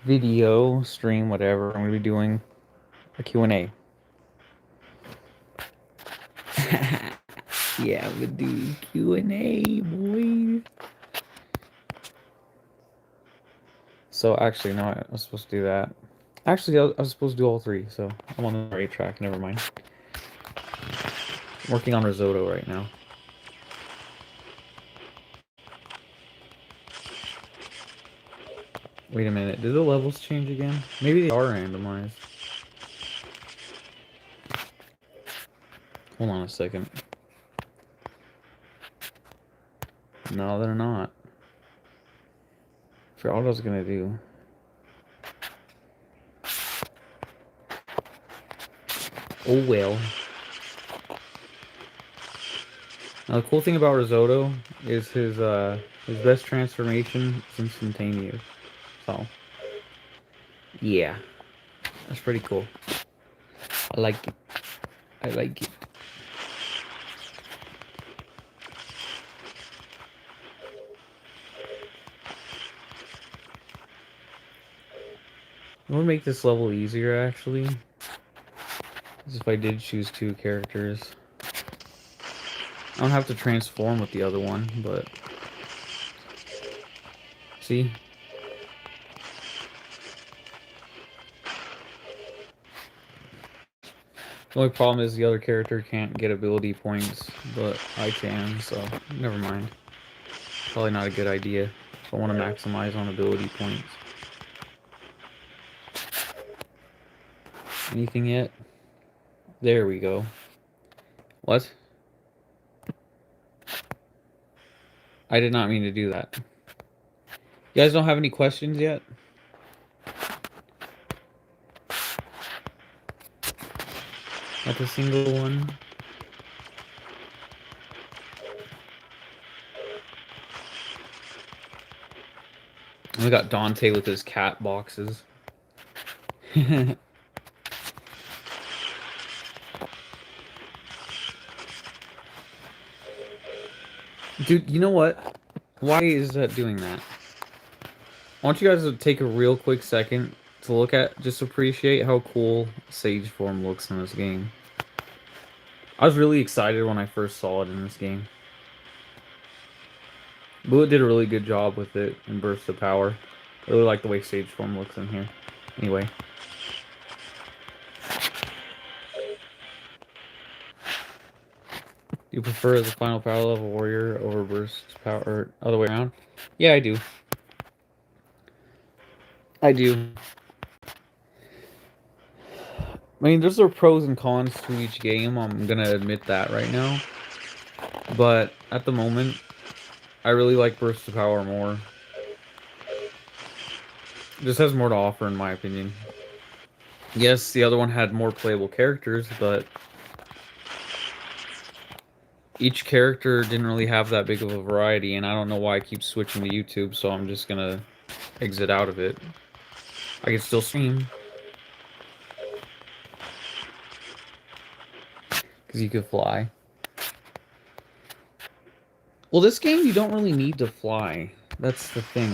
video, stream, whatever. I'm gonna be doing a Q&A. Yeah, I'm gonna do Q&A, boy. So actually, no, I was supposed to do that. Actually, I was supposed to do all three, so I'm on the right track. Never mind. I'm working on risotto right now. Wait a minute, did the levels change again? Maybe they are randomized. Hold on a second. No, they're not. For what I was gonna do. Oh well. Now the cool thing about Risotto is his best transformation is instantaneous. So yeah, that's pretty cool. I like it. I like it. What would make this level easier actually is if I did choose two characters. I don't have to transform with the other one, but see? The only problem is the other character can't get ability points, but I can, so never mind. Probably not a good idea if I want to maximize on ability points. Anything yet? There we go. What? I did not mean to do that. You guys don't have any questions yet? Not a single one? We got Dante with his cat boxes. Dude, you know what? Why is that doing that? I want you guys to take a real quick second to look at, just appreciate how cool Sage Form looks in this game. I was really excited when I first saw it in this game. Bullet did a really good job with it in Burst of Power. I really like the way Sage Form looks in here. Anyway. Do you prefer the final power level warrior over burst power, or other way around? Yeah, I do. I do. I mean, there's pros and cons to each game. I'm gonna admit that right now. But at the moment, I really like burst of power more. This has more to offer, in my opinion. Yes, the other one had more playable characters, but each character didn't really have that big of a variety, and I don't know why I keep switching to YouTube, so I'm just gonna exit out of it. I can still stream. Because you could fly. Well, this game, you don't really need to fly. That's the thing.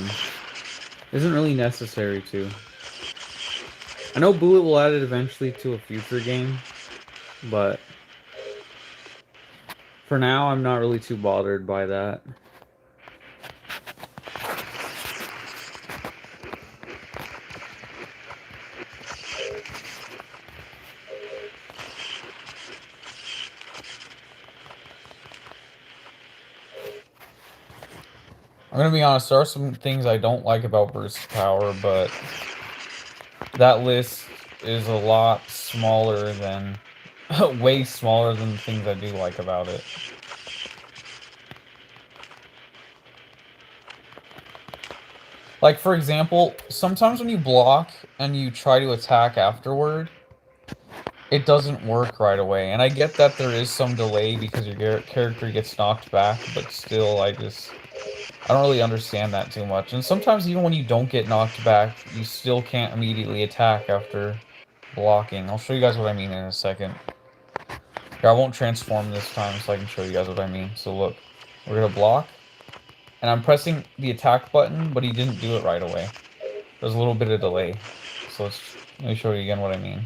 It isn't really necessary to. I know Bullet will add it eventually to a future game, but for now, I'm not really too bothered by that. I'm gonna be honest, there are some things I don't like about Burst Power, but that list is a lot smaller than, way smaller than the things I do like about it. Like, for example, sometimes when you block and you try to attack afterward, it doesn't work right away. And I get that there is some delay because your character gets knocked back, but still, I don't really understand that too much. And sometimes even when you don't get knocked back, you still can't immediately attack after blocking. I'll show you guys what I mean in a second. Here, I won't transform this time so I can show you guys what I mean. So look, we're gonna block, and I'm pressing the attack button, but he didn't do it right away. There's a little bit of delay. So let me show you again what I mean.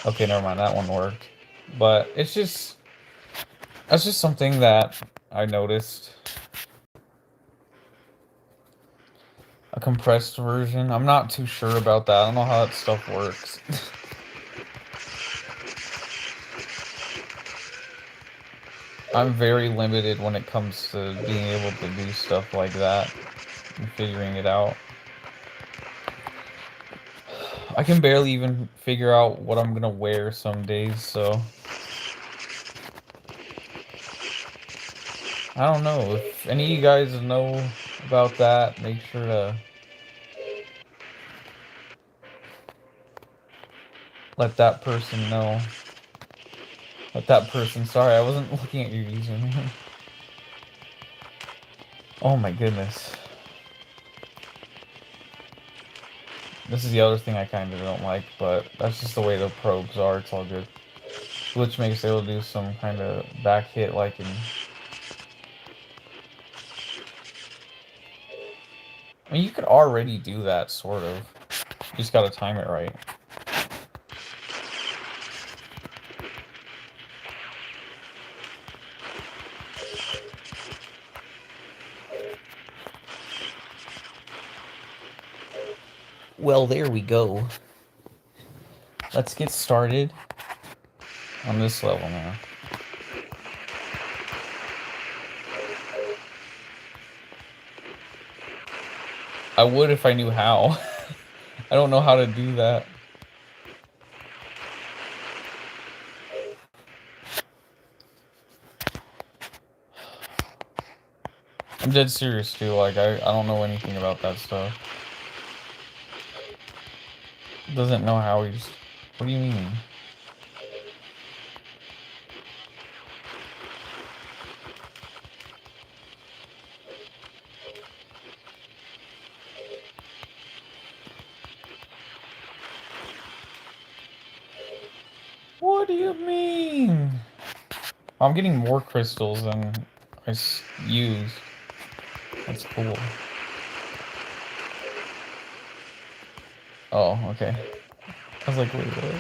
Okay, never mind, that one worked. But it's just, that's just something that I noticed. A compressed version. I'm not too sure about that. I don't know how that stuff works. I'm very limited when it comes to being able to do stuff like that and figuring it out. I can barely even figure out what I'm gonna wear some days, so I don't know. If any of you guys know about that, make sure to let that person know. Let that person, sorry, I wasn't looking at your username. Oh my goodness. This is the other thing I kind of don't like, but that's just the way the probes are. It's all good. Glitch makes it able to do some kind of back hit like in... I mean, you could already do that, sort of. You just gotta time it right. Well, there we go. Let's get started on this level now. I would if I knew how. I don't know how to do that. I'm dead serious too, like I don't know anything about that stuff. Doesn't know how he's... What do you mean? What do you mean? I'm getting more crystals than I use. That's cool. Oh, okay. I was like, wait, what?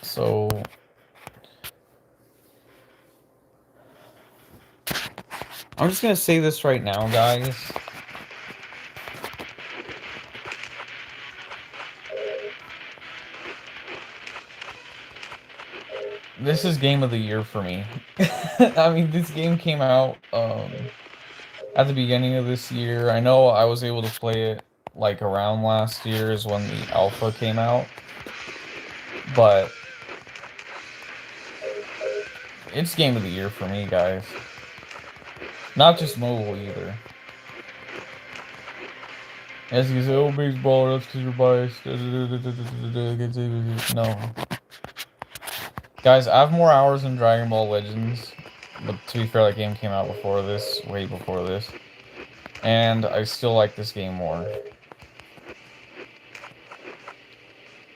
So... I'm just gonna say this right now, guys. This is game of the year for me. I mean, this game came out at the beginning of this year. I know I was able to play it like around last year is when the alpha came out. But it's game of the year for me, guys. Not just mobile either. As you say, oh, baseball, that's because you're biased. No. Guys, I have more hours in Dragon Ball Legends. But to be fair, that game came out before this, way before this. And I still like this game more.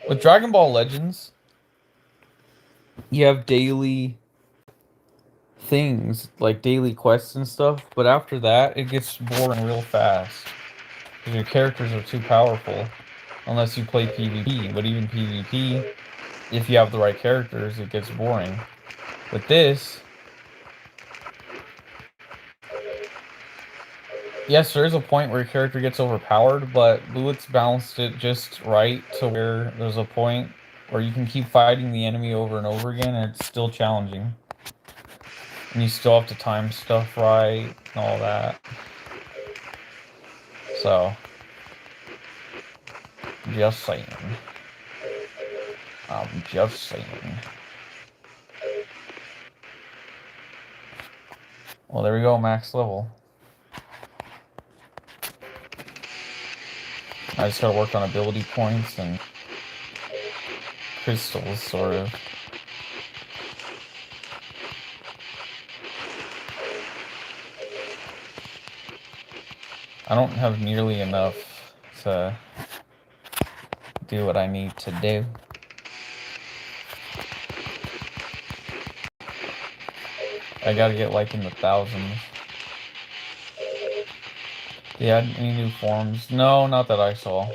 With Dragon Ball Legends, you have daily things, like daily quests and stuff, but after that, it gets boring real fast. Because your characters are too powerful. Unless you play PvP, but even PvP, if you have the right characters, it gets boring. With this, yes, there is a point where your character gets overpowered, but Bullets balanced it just right to where there's a point where you can keep fighting the enemy over and over again, and it's still challenging. And you still have to time stuff right, and all that. So, just saying. I'm just saying. Well, there we go, max level. I just gotta work on ability points and crystals, sort of. I don't have nearly enough to do what I need to do. I gotta get like in the thousands. Yeah, any new forms? No, not that I saw.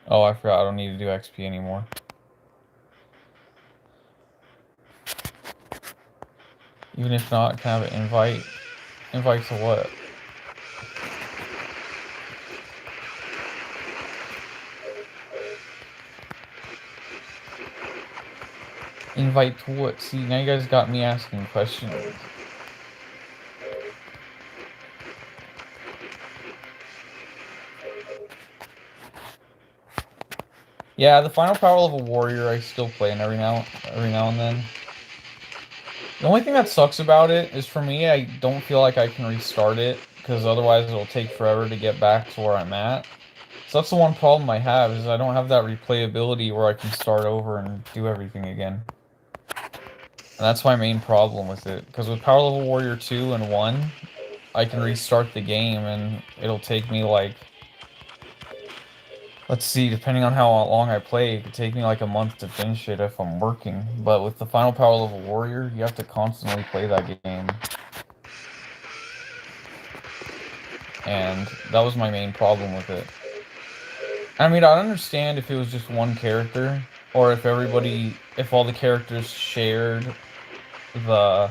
Oh, I forgot I don't need to do XP anymore. Even if not, can I have an invite? Invite to what? Invite to what? See, now you guys got me asking questions. Yeah, the final power level warrior I still play every now and then. The only thing that sucks about it is for me, I don't feel like I can restart it because otherwise it'll take forever to get back to where I'm at. So that's the one problem I have is I don't have that replayability where I can start over and do everything again. And that's my main problem with it because with Power Level Warrior 2 and 1, I can restart the game and it'll take me like, let's see, depending on how long I play, it could take me like a month to finish it if I'm working. But with the final Power Level Warrior, you have to constantly play that game. And that was my main problem with it. I mean, I'd understand if it was just one character, or if all the characters shared the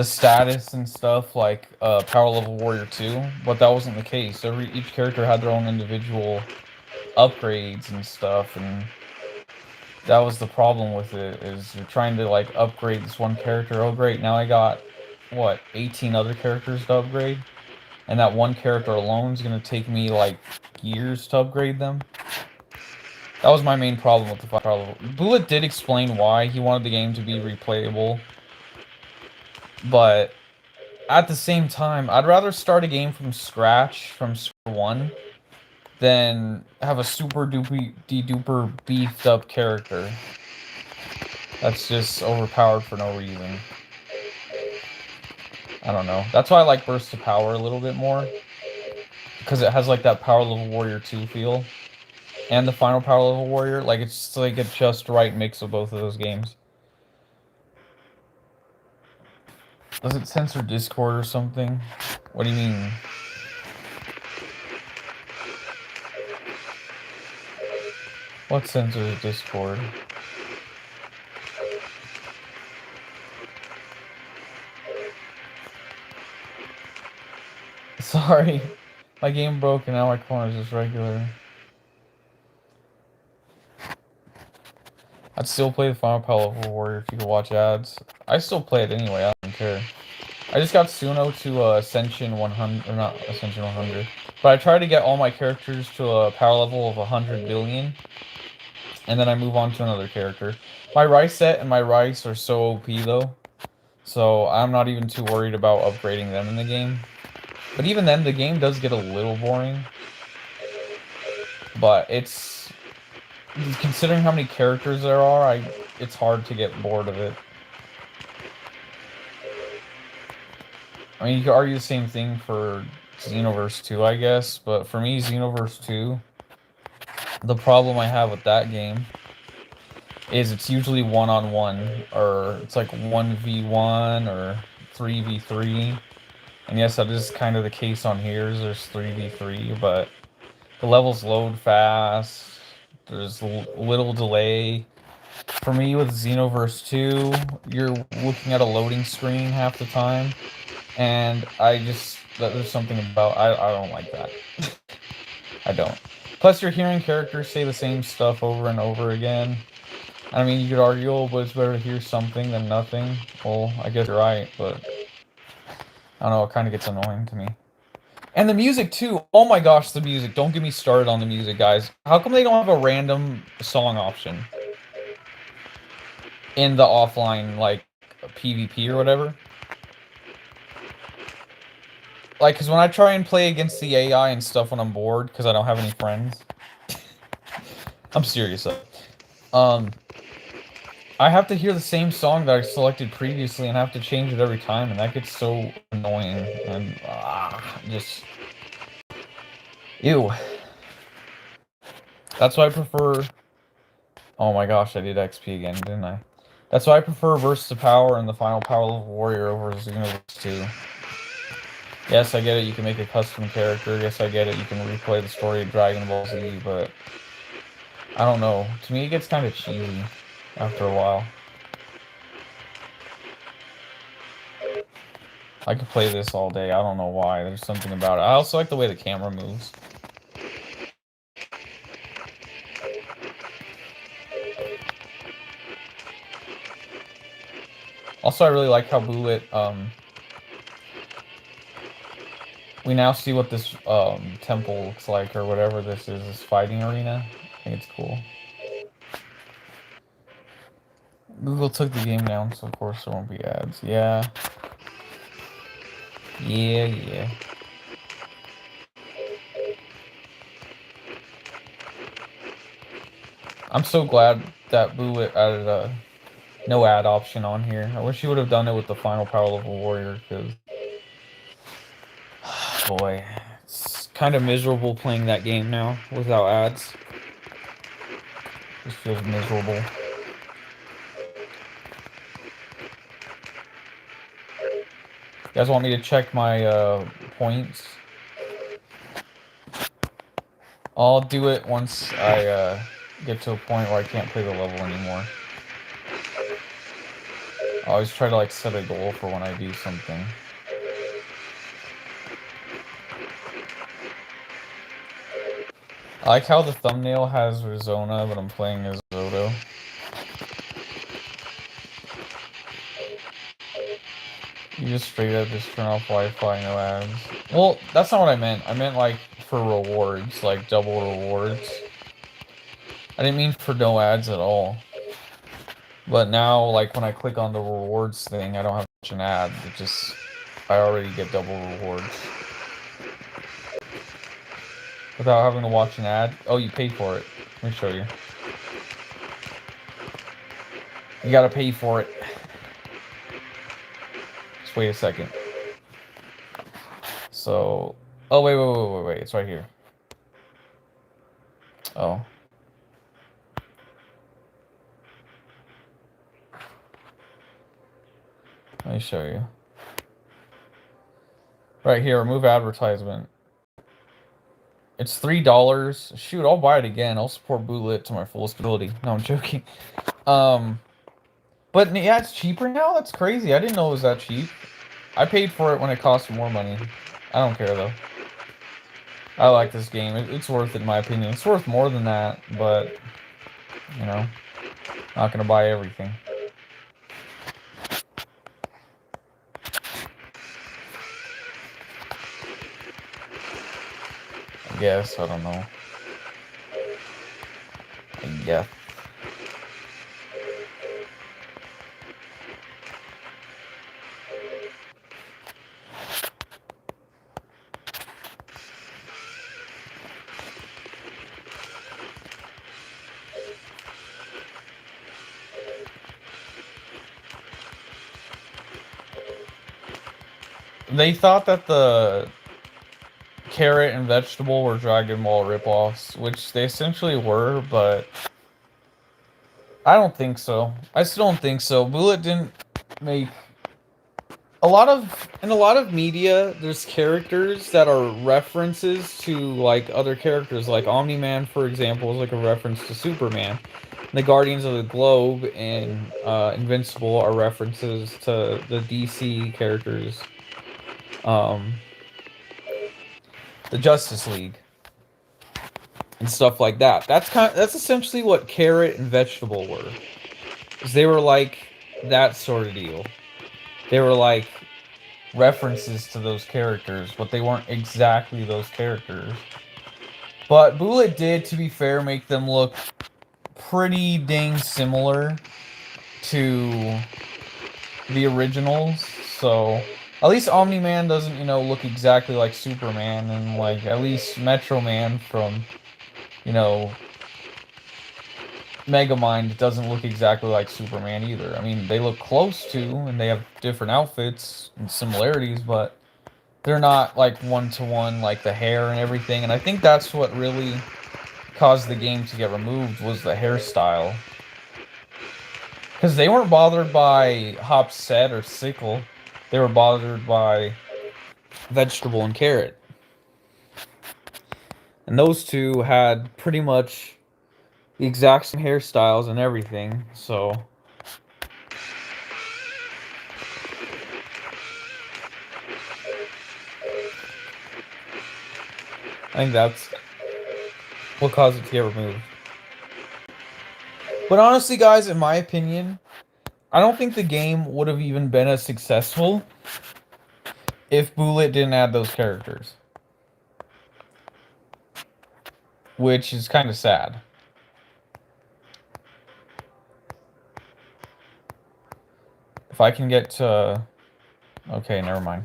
status and stuff like Power Level Warrior 2, but that wasn't the case. Each character had their own individual upgrades and stuff, and that was the problem with it, is you're trying to like upgrade this one character. Oh great, now I got, what, 18 other characters to upgrade? And that one character alone is going to take me like years to upgrade them. That was my main problem with the Power Level. Bullet did explain why he wanted the game to be replayable, but at the same time, I'd rather start a game from scratch, from square one, than have a super duper beefed up character that's just overpowered for no reason. I don't know. That's why I like Burst of Power a little bit more, because it has like that Power Level Warrior 2 feel. And the final Power Level Warrior, like it's like a just right mix of both of those games. Does it censor Discord or something? What do you mean? What censors Discord? Sorry, my game broke and now my corner is just regular. I'd still play the final Power Level Warrior if you could watch ads. I still play it anyway, I don't care. I just got Suno to Ascension 100, or not Ascension 100. But I try to get all my characters to a power level of 100 billion. And then I move on to another character. My Rice set and my Rice are so OP though. So I'm not even too worried about upgrading them in the game. But even then, the game does get a little boring. But it's... considering how many characters there are, it's hard to get bored of it. I mean, you could argue the same thing for Xenoverse 2, I guess. But for me, Xenoverse 2, the problem I have with that game is it's usually one-on-one, or it's like 1v1 or 3v3. And yes, that is kind of the case on here, there's 3v3, but the levels load fast, there's little delay. For me, with Xenoverse 2, you're looking at a loading screen half the time, and there's something about, I don't like that. I don't. Plus, you're hearing characters say the same stuff over and over again. I mean, you could argue, oh, but it's better to hear something than nothing. Well, I guess you're right, but I don't know, it kind of gets annoying to me. And the music, too. Oh my gosh, the music. Don't get me started on the music, guys. How come they don't have a random song option in the offline, like, PvP or whatever? Like, because when I try and play against the AI and stuff when I'm bored, because I don't have any friends. I'm serious, though. I have to hear the same song that I selected previously and have to change it every time, and that gets so annoying, and just... Ew. That's why I prefer... Oh my gosh, I did XP again, didn't I? That's why I prefer Versus the Power and the Final Power Level Warrior over Xenoverse 2. Yes, I get it, you can make a custom character. Yes, I get it, you can replay the story of Dragon Ball Z, but... I don't know. To me, it gets kind of cheesy after a while. I could play this all day. I don't know why. There's something about it. I also like the way the camera moves. Also, I really like how Bullet, we now see what this, temple looks like, or whatever this is, this fighting arena. I think it's cool. Google took the game down, so of course there won't be ads. Yeah. Yeah. I'm so glad that Bullet added a no ad option on here. I wish you would have done it with the Final Power Level Warrior, because... Boy, it's kind of miserable playing that game now without ads. Just feels miserable. You guys want me to check my points? I'll do it once I get to a point where I can't play the level anymore. I always try to like set a goal for when I do something. I like how the thumbnail has Rizona, but I'm playing as Zoto. You just straight up just turn off Wi-Fi, no ads. Well, that's not what I meant. I meant like for rewards, like double rewards. I didn't mean for no ads at all. But now, like when I click on the rewards thing, I don't have to watch an ad. It just, I already get double rewards. Without having to watch an ad. Oh, you paid for it. Let me show you. You gotta pay for it. Just wait a second. So, oh wait, it's right here. Oh. Let me show you. Right here, remove advertisement. It's $3. Shoot, I'll buy it again. I'll support Bootlit to my fullest ability. No, I'm joking. But yeah, it's cheaper now? That's crazy. I didn't know it was that cheap. I paid for it when it cost more money. I don't care, though. I like this game. It's worth it, in my opinion. It's worth more than that, but, you know, not gonna buy everything. I guess, I don't know. I guess. They thought that the carrot and vegetable were Dragon Ball ripoffs, which they essentially were, but I don't think so. I still don't think so. Bullet didn't make in a lot of media, there's characters that are references to like other characters, like Omni-Man, for example, is like a reference to Superman. The Guardians of the Globe and Invincible are references to the DC characters. The Justice League and stuff like that. That's essentially what carrot and vegetable were. Is they were like that sort of deal. They were like references to those characters, but they weren't exactly those characters. But Bullet did, to be fair, make them look pretty dang similar to the originals. So at least Omni-Man doesn't, you know, look exactly like Superman, and like at least Metro Man from, you know, Megamind doesn't look exactly like Superman either. I mean, they look close to, and they have different outfits and similarities, but they're not like one-to-one like the hair and everything, and I think that's what really caused the game to get removed was the hairstyle. Because they weren't bothered by Hop Set or Sickle. They were bothered by Vegetable and Carrot. And those two had pretty much the exact same hairstyles and everything, so... I think that's what caused it to get removed. But honestly, guys, in my opinion, I don't think the game would have even been as successful if Bullet didn't add those characters. Which is kind of sad. If I can get to... Okay, never mind.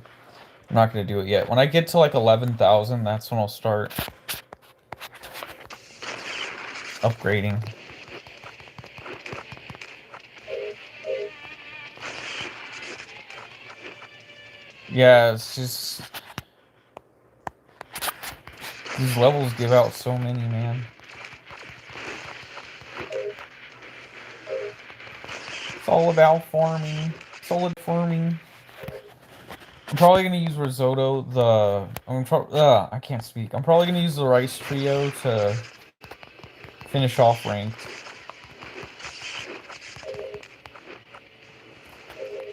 I'm not going to do it yet. When I get to like 11,000, that's when I'll start upgrading. Yeah, it's just... These levels give out so many, man. It's all about farming. Solid farming. I'm probably going to use Risotto, I can't speak. I'm probably going to use the Rice Trio to finish off ranked.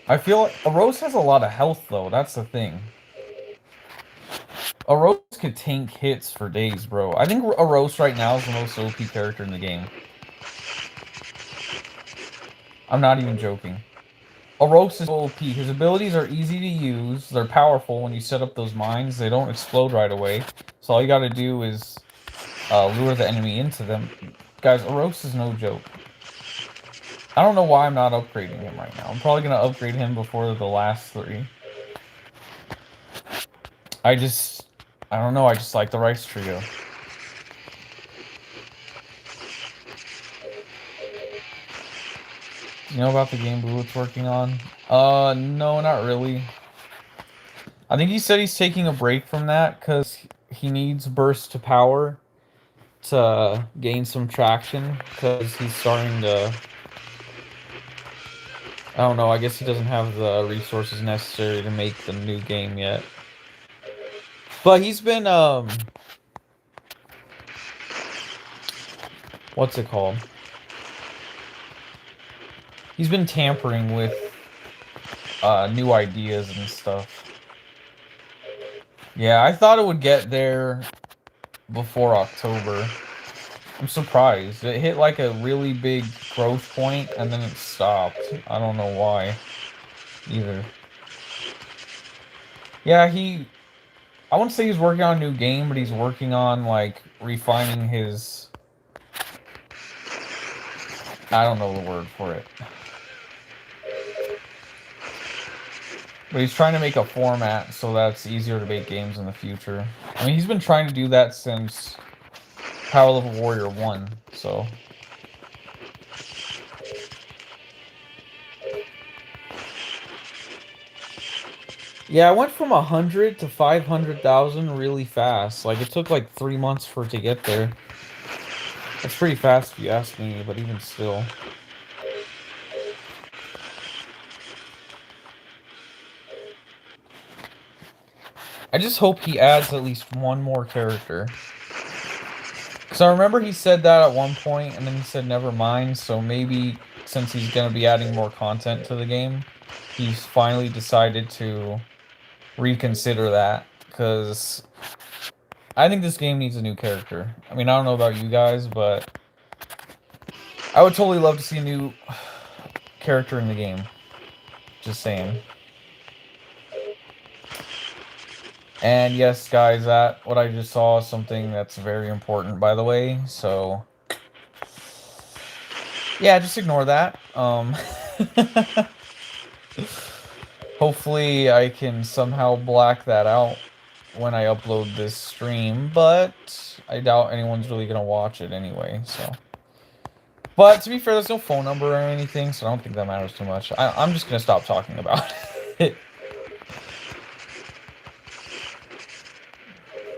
I feel like a Rose has a lot of health, though. That's the thing. A Rose could tank hits for days, bro. I think a Rose right now is the most OP character in the game. I'm not even joking. A Rose is OP. His abilities are easy to use. They're powerful when you set up those mines. They don't explode right away. So all you gotta do is lure the enemy into them. Guys, a Rose is no joke. I don't know why I'm not upgrading him right now. I'm probably gonna upgrade him before the last 3. I don't know, I just like the Rice Trio. Do you know about the game Bullet's working on? No, not really. I think he said he's taking a break from that because he needs Burst to Power to gain some traction because he's starting to... I don't know, I guess he doesn't have the resources necessary to make the new game yet. But he's been, what's it called? He's been tampering with new ideas and stuff. Yeah, I thought it would get there before October. I'm surprised. It hit like a really big growth point and then it stopped. I don't know why either. Yeah, I wouldn't say he's working on a new game, but he's working on like refining his... I don't know the word for it. But he's trying to make a format so that's easier to make games in the future. I mean, he's been trying to do that since Power Level Warrior 1, so... Yeah, I went from 100 to 500,000 really fast. Like, it took like 3 months for it to get there. That's pretty fast if you ask me, but even still... I just hope he adds at least one more character. Because I remember he said that at one point, and then he said never mind, so maybe since he's going to be adding more content to the game, he's finally decided to reconsider that. Because I think this game needs a new character. I mean, I don't know about you guys, but I would totally love to see a new character in the game. Just saying. And yes, guys, that what I just saw is something that's very important, by the way. So, yeah, just ignore that. Hopefully, I can somehow black that out when I upload this stream, but I doubt anyone's really gonna watch it anyway. So, but to be fair, there's no phone number or anything, so I don't think that matters too much. I'm just gonna stop talking about it.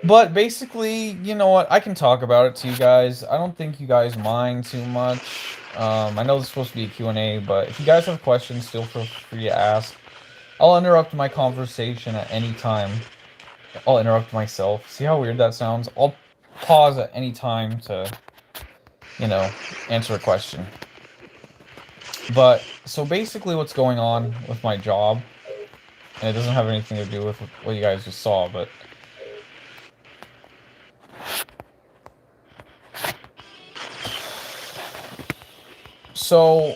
But basically, you know what? I can talk about it to you guys. I don't think you guys mind too much. I know this is supposed to be a Q&A, but if you guys have questions, still feel free to ask. I'll interrupt my conversation at any time. I'll interrupt myself. See how weird that sounds? I'll pause at any time to, you know, answer a question. But, so basically what's going on with my job, and it doesn't have anything to do with what you guys just saw, but so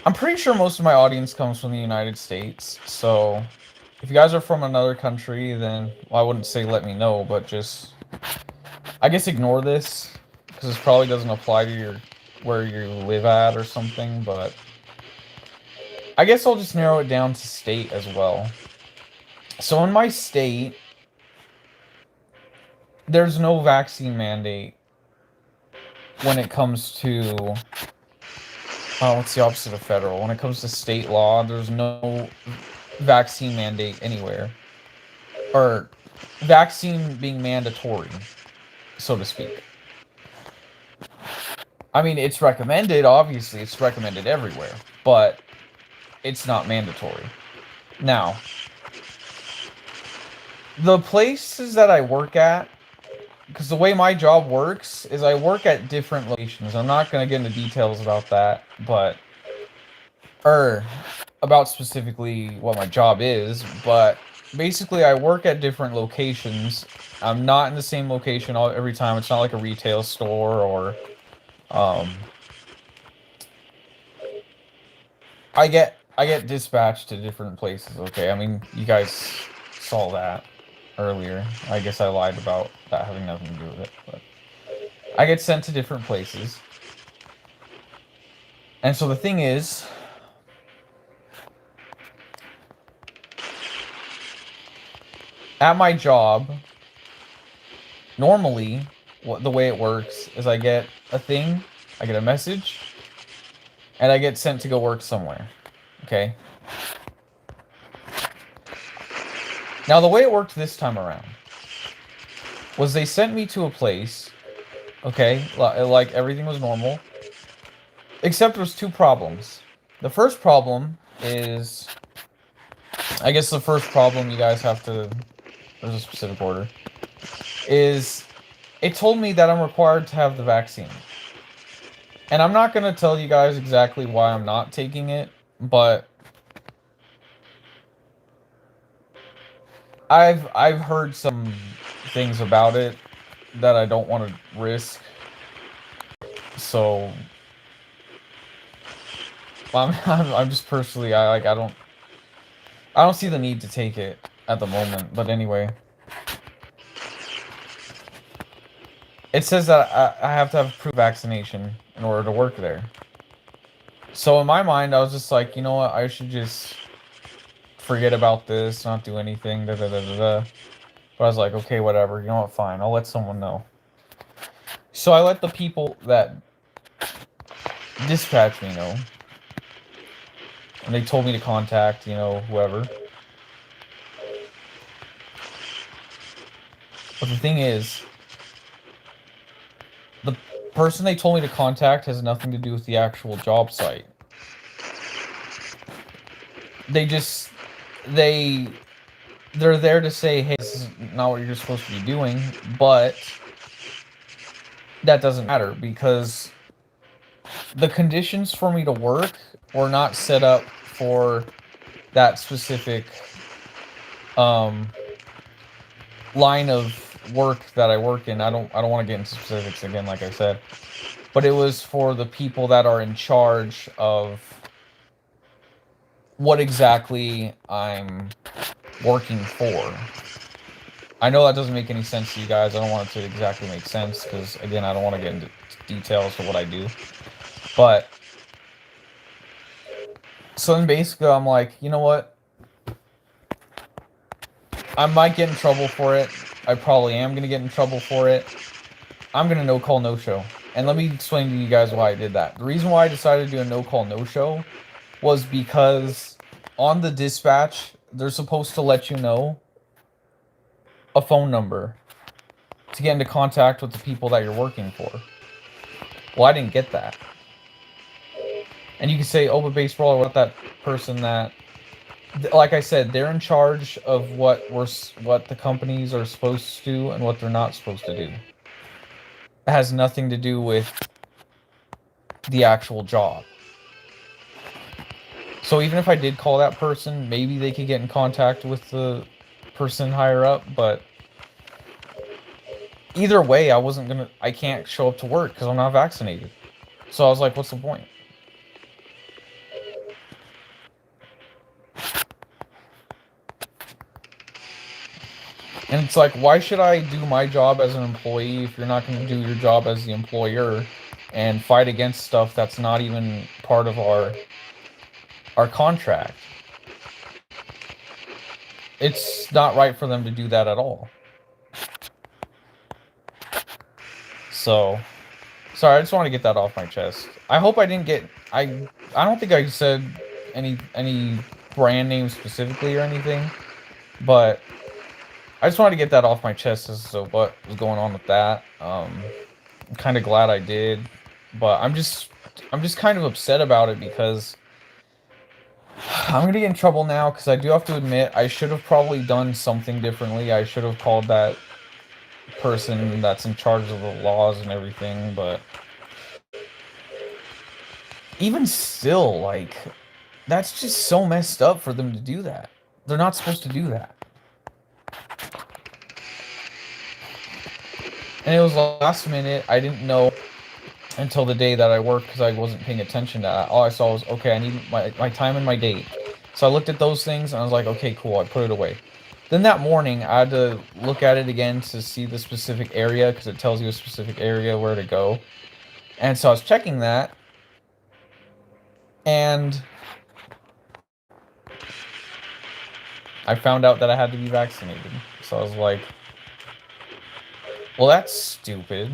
I'm pretty sure most of my audience comes from the United States, so if you guys are from another country, then, well, I wouldn't say let me know, but just, I guess ignore this, because this probably doesn't apply to where you live at or something, but I guess I'll just narrow it down to state as well. So in my state, there's no vaccine mandate when it comes to, what's the opposite of federal? When it comes to state law, there's no vaccine mandate anywhere. Or vaccine being mandatory, so to speak. I mean, it's recommended, obviously, it's recommended everywhere, but it's not mandatory. Now, the places that I work at, because the way my job works is I work at different locations. I'm not going to get into details about that, but, or about specifically what my job is, but basically I work at different locations. I'm not in the same location every time. It's not like a retail store or, I get dispatched to different places, okay? I mean, you guys saw that earlier. I guess I lied about that having nothing to do with it, but I get sent to different places. And so the thing is, at my job, normally, the way it works is I get a thing, I get a message, and I get sent to go work somewhere, okay? Now, the way it worked this time around was they sent me to a place, okay, like everything was normal, except there was two problems. The first problem is, I guess the first problem you guys have to, there's a specific order, is it told me that I'm required to have the vaccine. And I'm not going to tell you guys exactly why I'm not taking it, but I've heard some things about it that I don't want to risk. So I'm just personally, I don't see the need to take it at the moment, but anyway. It says that I have to have proof vaccination in order to work there. So in my mind, I was just like, you know what, I should just forget about this, not do anything, da da da da da. But I was like, okay, whatever, you know what, fine, I'll let someone know. So I let the people that dispatch me know. And they told me to contact, you know, whoever. But the thing is, the person they told me to contact has nothing to do with the actual job site. They're there to say, hey, this is not what you're supposed to be doing, but that doesn't matter because the conditions for me to work were not set up for that specific line of work that I work in. I don't want to get into specifics again, like I said, but it was for the people that are in charge of what exactly I'm working for. I know that doesn't make any sense to you guys. I don't want it to exactly make sense because, again, I don't want to get into details of what I do. But so then basically I'm like, you know what? I might get in trouble for it. I probably am going to get in trouble for it. I'm going to no-call, no-show. And let me explain to you guys why I did that. The reason why I decided to do a no-call, no-show was because on the dispatch, they're supposed to let you know a phone number to get into contact with the people that you're working for. Well, I didn't get that. And you can say, oh, but baseball, what that person that, like I said, they're in charge of what the companies are supposed to do and what they're not supposed to do. It has nothing to do with the actual job. So even if I did call that person, maybe they could get in contact with the person higher up, but either way, I can't show up to work because I'm not vaccinated. So I was like, what's the point? And it's like, why should I do my job as an employee if you're not going to do your job as the employer and fight against stuff that's not even part of our contract? It's not right for them to do that at all. So, sorry, I just want to get that off my chest. I hope I didn't get... I don't think I said any brand name specifically or anything, but I just wanted to get that off my chest as to what was going on with that. I'm kind of glad I did, but I'm just kind of upset about it because I'm gonna get in trouble now because I do have to admit I should have probably done something differently. I should have called that person that's in charge of the laws and everything, but even still, like, that's just so messed up for them to do that. They're not supposed to do that. And it was last minute. I didn't know until the day that I worked because I wasn't paying attention to that. All I saw was, okay, I need my time and my date. So I looked at those things and I was like, okay, cool, I put it away. Then that morning, I had to look at it again to see the specific area because it tells you a specific area where to go. And so I was checking that, and I found out that I had to be vaccinated. So I was like, well, that's stupid.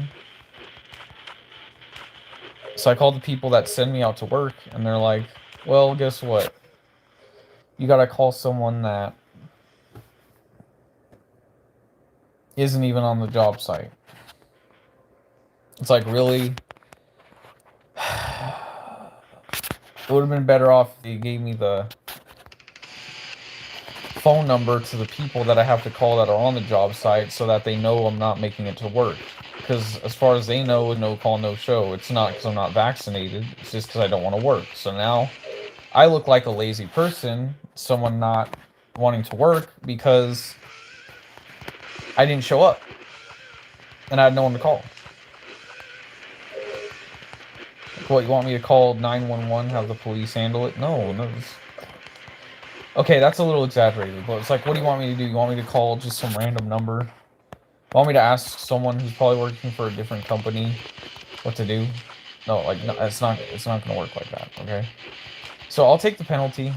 So I called the people that send me out to work, and they're like, well, guess what? You gotta call someone that isn't even on the job site. It's like, really? It would have been better off if you gave me the phone number to the people that I have to call that are on the job site so that they know I'm not making it to work. Because as far as they know, no call, no show. It's not because I'm not vaccinated. It's just because I don't want to work. So now I look like a lazy person, someone not wanting to work because I didn't show up. And I had no one to call. What, you want me to call 911, have the police handle it? No. Okay, that's a little exaggerated, but it's like, what do you want me to do? You want me to call just some random number? You want me to ask someone who's probably working for a different company what to do? No, like, no, it's not gonna work like that, okay? So I'll take the penalty.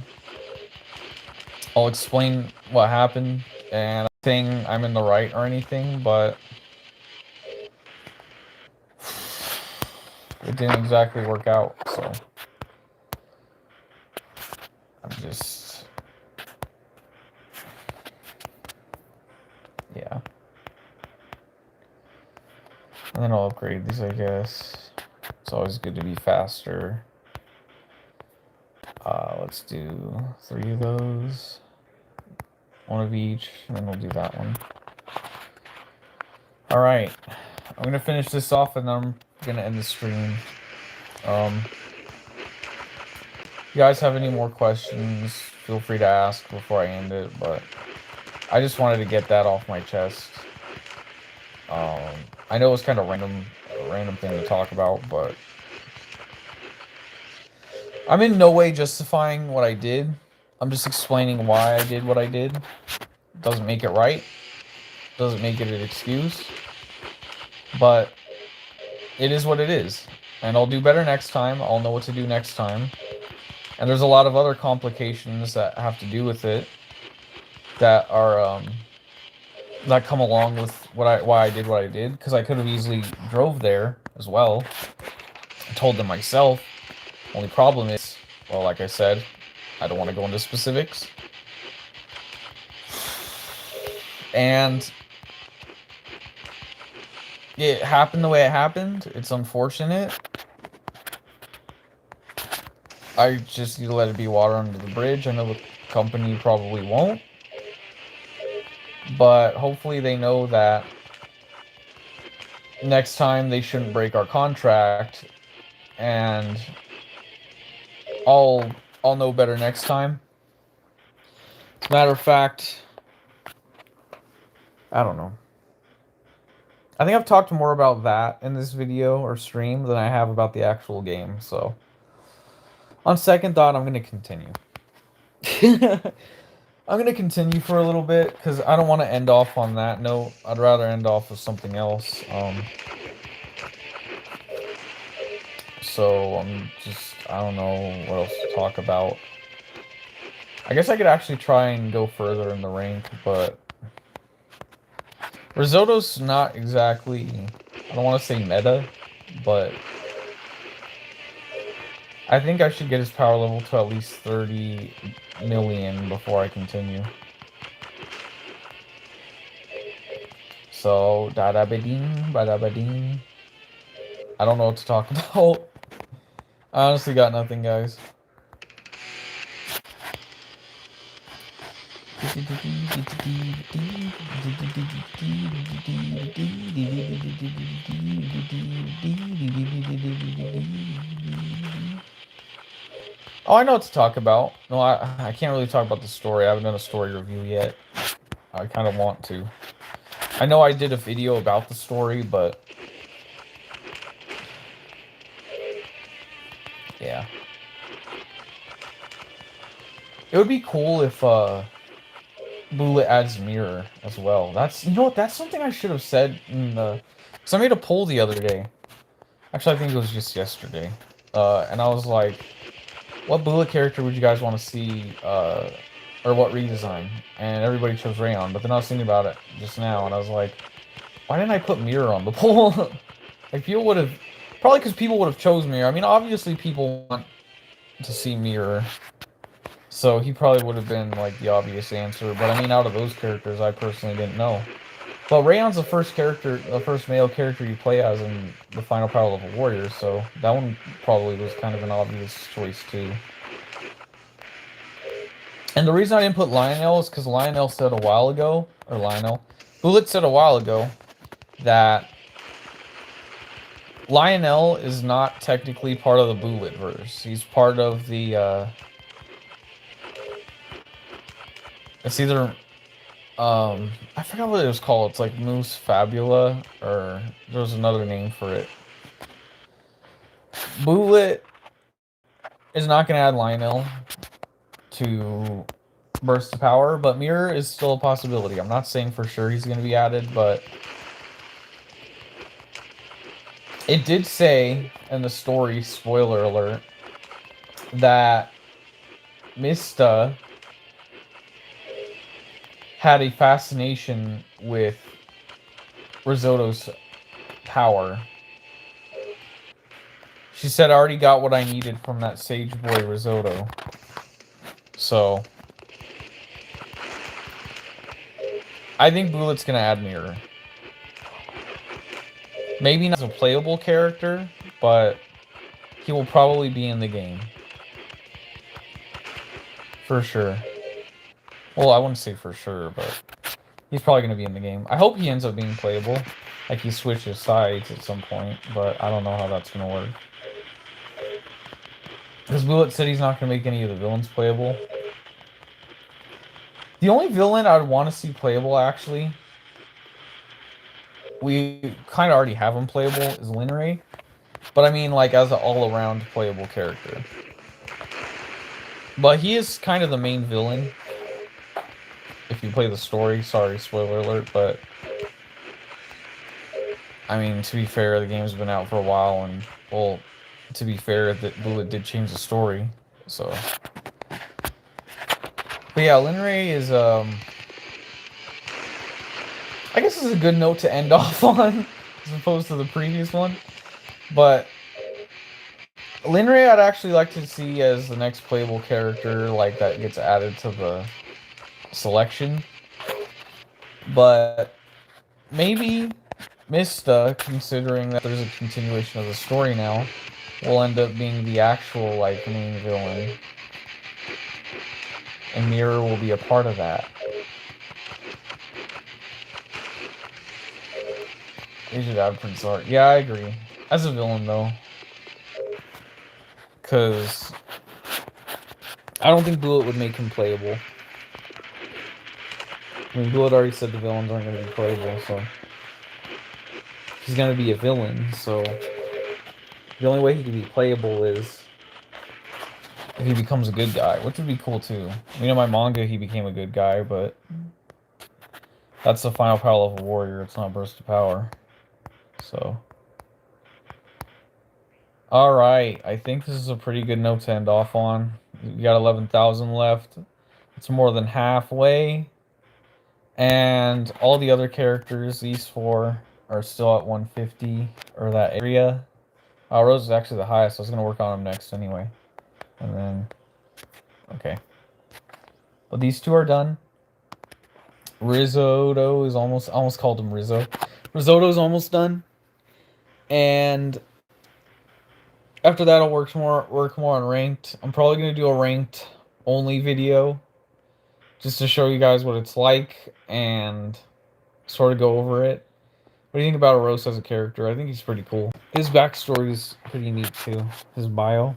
I'll explain what happened, and I'm saying I'm in the right or anything, but it didn't exactly work out, so I'm just, yeah. And then I'll upgrade these, I guess. It's always good to be faster. Let's do 3 of those. 1 of each, and then we'll do that one. Alright. I'm gonna finish this off, and then I'm gonna end the stream. If you guys have any more questions, feel free to ask before I end it, but I just wanted to get that off my chest. I know it's kind of a random thing to talk about, but I'm in no way justifying what I did. I'm just explaining why I did what I did. Doesn't make it right. Doesn't make it an excuse. But it is what it is. And I'll do better next time. I'll know what to do next time. And there's a lot of other complications that have to do with it that are that come along with why I did what I did, because I could have easily drove there as well. I told them myself. Only problem is, well, like I said, I don't want to go into specifics. And it happened the way it happened. It's unfortunate. I just need to let it be water under the bridge. I know the company probably won't. But hopefully they know that next time they shouldn't break our contract, and I'll know better next time. As a matter of fact, I don't know. I think I've talked more about that in this video or stream than I have about the actual game, so on second thought, I'm going to continue. I'm going to continue for a little bit, because I don't want to end off on that note. I'd rather end off with something else. So I don't know what else to talk about. I guess I could actually try and go further in the rank, but Risotto's not exactly, I don't want to say meta, but I think I should get his power level to at least 30 million before I continue. So, da-da-ba-ding, ba-da-ba-ding. I don't know what to talk about. I honestly got nothing, guys. Oh, I know what to talk about. No, I can't really talk about the story. I haven't done a story review yet. I kind of want to. I know I did a video about the story, but yeah. It would be cool if Bulleit adds mirror as well. That's, you know what, that's something I should have said in the, because I made a poll the other day. Actually, I think it was just yesterday. And I was like, what Bulleit character would you guys want to see, or what redesign? And everybody chose Rayon, but then I was thinking about it just now, and I was like, why didn't I put mirror on the poll? Like, people would have, probably because people would have chose mirror. I mean, obviously people want to see mirror, so he probably would have been, like, the obvious answer. But I mean, out of those characters, I personally didn't know. But Rayon's the first character, the first male character you play as in the final power level warrior, so that one probably was kind of an obvious choice too. And the reason I didn't put Lionel is because Lionel said a while ago, or Lionel, Bulleit said a while ago that Lionel is not technically part of the Bulleit verse. He's part of the, it's either, I forgot what it was called. It's like Moose Fabula, or there's another name for it. Bulleit is not going to add Lionel to Burst of Power, but Mirror is still a possibility. I'm not saying for sure he's going to be added, but it did say in the story, spoiler alert, that Mista had a fascination with Risotto's power. She said, I already got what I needed from that Sage Boy Risotto. So I think Bulleit's gonna add Mirror. Maybe not as a playable character, but he will probably be in the game. For sure. Well, I wouldn't say for sure, but he's probably gonna be in the game. I hope he ends up being playable. Like, he switches sides at some point, but I don't know how that's gonna work. Because Bulleit said he's not gonna make any of the villains playable. The only villain I'd want to see playable, actually, we kind of already have him playable, is Linray. But I mean, like, as an all-around playable character. But he is kind of the main villain. If you play the story, sorry, spoiler alert, but I mean, to be fair, the game's been out for a while, and, well, to be fair, that Bulleit did change the story, so. But yeah, Linray is, I guess this is a good note to end off on, as opposed to the previous one. But Linray I'd actually like to see as the next playable character, like, that gets added to the selection. But maybe Mista, considering that there's a continuation of the story now, will end up being the actual, like, main villain. And Mirror will be a part of that. They should add Prince Art. Yeah, I agree. As a villain, though. Because I don't think Bullet would make him playable. I mean, Bullet already said the villains aren't going to be playable, so... He's going to be a villain, so... The only way he can be playable is... if he becomes a good guy, which would be cool, too. You know, my manga, he became a good guy, but... that's the final power level warrior, it's not burst of power. So... alright, I think this is a pretty good note to end off on. We got 11,000 left. It's more than halfway. And all the other characters, these four, are still at 150, or that area. Rose is actually the highest, so I was going to work on him next anyway. And then... okay. But these two are done. Risotto is almost called him Rizzo. Risotto's almost done. And... after that, I'll work more on ranked. I'm probably going to do a ranked only video. Just to show you guys what it's like and sort of go over it. What do you think about Eros as a character? I think he's pretty cool. His backstory is pretty neat too. His bio.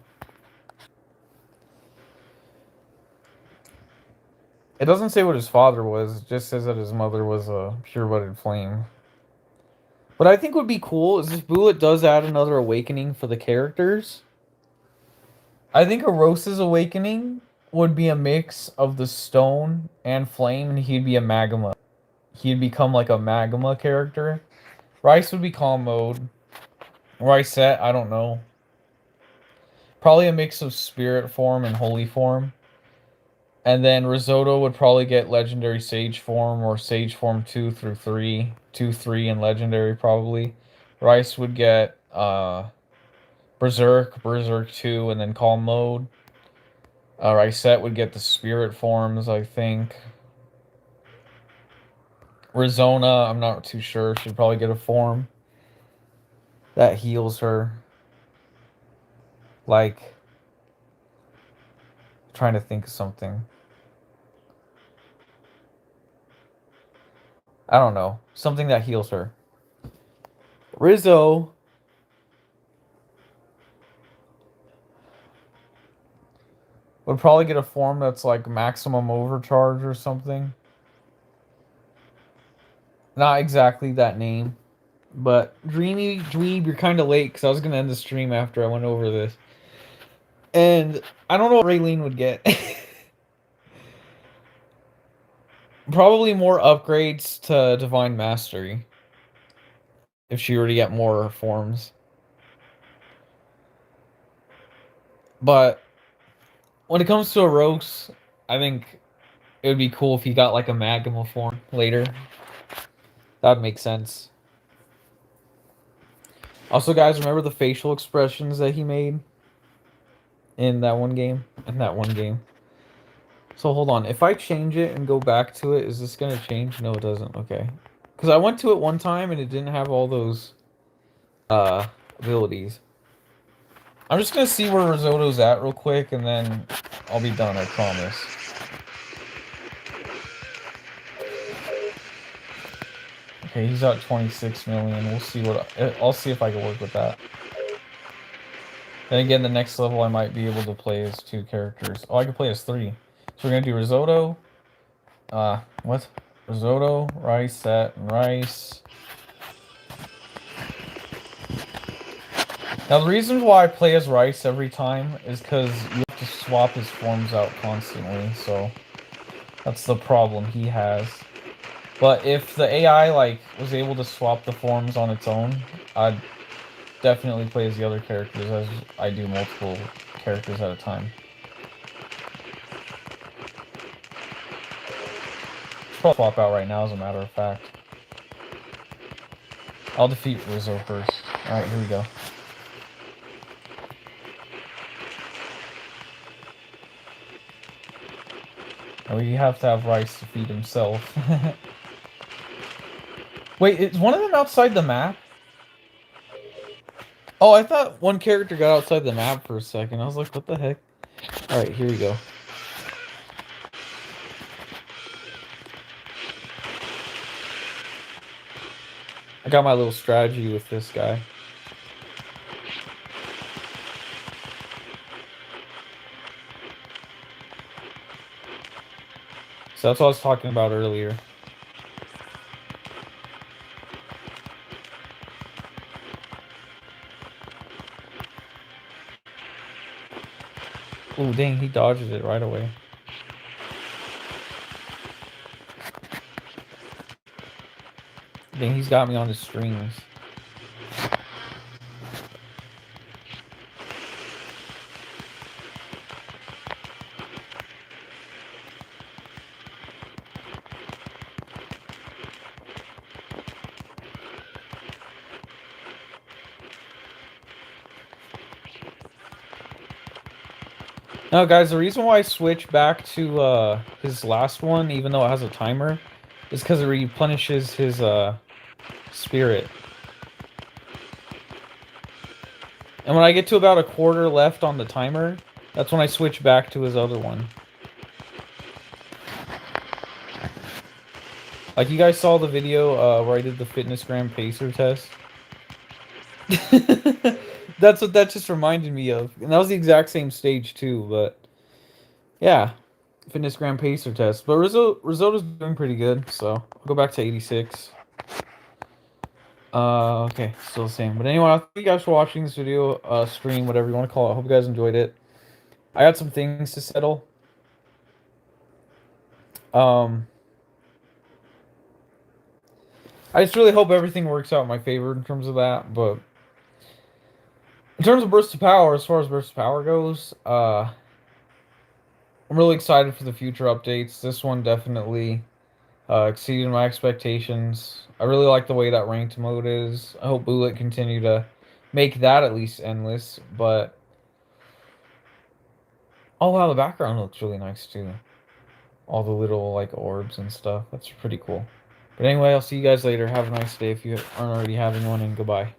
It doesn't say what his father was. It just says that his mother was a pure-blooded flame. What I think would be cool is if Bullet does add another awakening for the characters. I think Eros's awakening would be a mix of the stone and flame, and he'd be a magma. He'd become like a magma character. Rice would be calm mode. Ricette, I don't know. Probably a mix of spirit form and holy form. And then Risotto would probably get legendary sage form or sage form 2 through 3. 2, 3, and legendary probably. Rice would get Berserk 2, and then calm mode. Ricette would get the spirit forms, I think. Rizona, I'm not too sure. She'd probably get a form that heals her. Like, trying to think of something. I don't know. Something that heals her. Rizzo would probably get a form that's like maximum overcharge or something. Not exactly that name. But Dreamy Dweeb, you're kind of late because I was going to end the stream after I went over this. And I don't know what Raylene would get. Probably more upgrades to Divine Mastery. If she were to get more forms. But when it comes to Eros, I think it would be cool if he got like a Magma form later. That would make sense. Also, guys, remember the facial expressions that he made in that one game? So hold on. If I change it and go back to it, is this going to change? No, it doesn't. Okay. Because I went to it one time and it didn't have all those abilities. I'm just going to see where Risotto's at real quick and then I'll be done, I promise. Okay, he's at 26 million. We'll see what... I'll see if I can work with that. Then again, the next level I might be able to play as 2 characters. Oh, I can play as 3. So we're going to do Risotto. What? Risotto, Ricette, and Rice. Now, the reason why I play as Rice every time is because you have to swap his forms out constantly, so that's the problem he has. But if the AI, like, was able to swap the forms on its own, I'd definitely play as the other characters, as I do multiple characters at a time. I'll swap out right now, as a matter of fact. I'll defeat Rizzo first. Alright, here we go. Oh, you have to have Rice defeat himself. Wait, is one of them outside the map? Oh, I thought one character got outside the map for a second. I was like, what the heck? Alright, here we go. I got my little strategy with this guy. So that's what I was talking about earlier. Oh, dang, he dodges it right away. Dang, he's got me on his strings. No, guys, the reason why I switch back to his last one, even though it has a timer, is because it replenishes his spirit. And when I get to about a quarter left on the timer, that's when I switch back to his other one. Like, you guys saw the video where I did the FitnessGram Pacer test? That's what that just reminded me of. And that was the exact same stage, too, but... Yeah. FitnessGram Pacer test. But Risotto's doing pretty good, so I'll go back to 86. Okay, still the same. But anyway, thank you guys for watching this video, stream, whatever you want to call it. I hope you guys enjoyed it. I got some things to settle. I just really hope everything works out in my favor in terms of that, but in terms of Burst of Power, as far as Burst of Power goes, I'm really excited for the future updates. This one definitely exceeded my expectations. I really like the way that ranked mode is. I hope Bullet continue to make that at least endless, but... Oh wow, the background looks really nice too. All the little, like, orbs and stuff. That's pretty cool. But anyway, I'll see you guys later. Have a nice day if you aren't already having one, and goodbye.